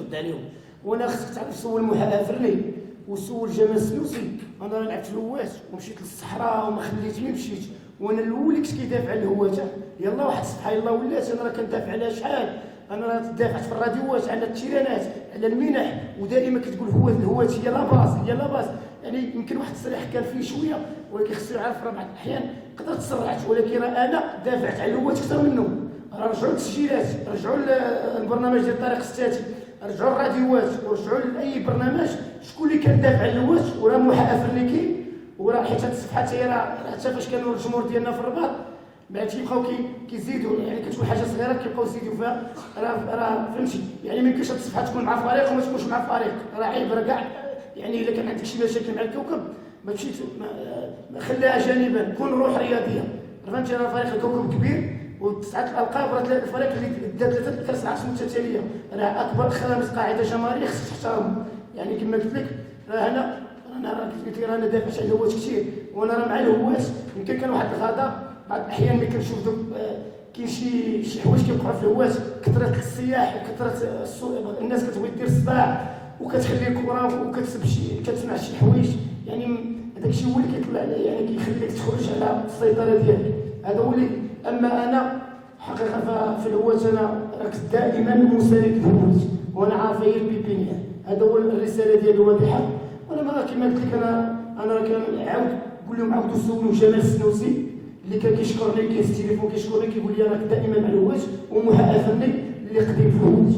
ترد عليهم. وانا خصك تعرف سول محا افرني وسول جمال السنوسي. انا راه لعبت الهوات ومشيت للصحراء وما خليتني مشيت، وانا الاول اللي كنت كيدافع على الهوات. يلا واحد الصباح يلا ولات انا راه كندافع على شحال، انا راه دافعت في الراديوات على التيرانات على المنح، ودائما كتقول الهوات هي لا باز هي لا باز. يعني يمكن واحد التصريح كان فيه شويه، ولكن خصو يعرف راه بعض الاحيان قدرت تسرعت، ولكن انا دافعت على الهوات اكثر منه. راه رجعوا التسجيلات، رجعوا البرنامج ديال الطريق الستاتي، رجعوا الراديوات ورجعوا لاي برنامج شكون اللي كان دافع على الهوات. وراه موحى افرنيكي وراه حيت هاد الصفحه حتى هي راه حتى فاش كانوا الجمهور ديالنا في الرباط بعد تيبقاو كيزيدوا، يعني كتكون حاجه صغيره كيبقاو يزيدوا فيها. راه فهمتي يعني ما يمكنش هاد الصفحه تكون مع فريق وما تكونش مع فريق، راه عيب راه كاع. يعني الا كان عندك شي مشاكل مع الكوكب ما تمشيش ما خليها جانبا، كون روح رياضيه. فهمتي راه فريق الكوكب كبير وتسعه الالقاب، راه الفريق اللي دا 3 كاس العالم متتاليه راه اكبر خامس قاعده جماهيريه خصك تحترم. يعني كما قلت لك راه انا قلت لك انا دافعت على الهوات كثير، وانا راه مع الهوات. يمكن كان واحد الغضب بعض الاحيان ملي كنشوف دوك كاين شي حوايج كيوقعوا في الهوات، كثره السياح وكثره الناس كتبغي دير الصباح وكتخلي الكره وكتسب كتسمع شي حوايج. يعني هذاك الشيء هو اللي كيطلع يعني كيخليك تخرج على السيطره ديالك. هذا هو اللي. اما انا حقيقه في الهوات انا راك دائما مساند للهوات، وانا عارف هي البيبينيه. هذا هو الرساله ديالي واضحه. وانا ما كما قلت لك انا راه كنعاود نقول لهم عاودوا سولوا جمال السنوسي اللي كان كيشكرني كيهز التليفون كيشكرني كيقول لي راك دائما مع الهوات، ومحا افرني اللي قديم في الهوات.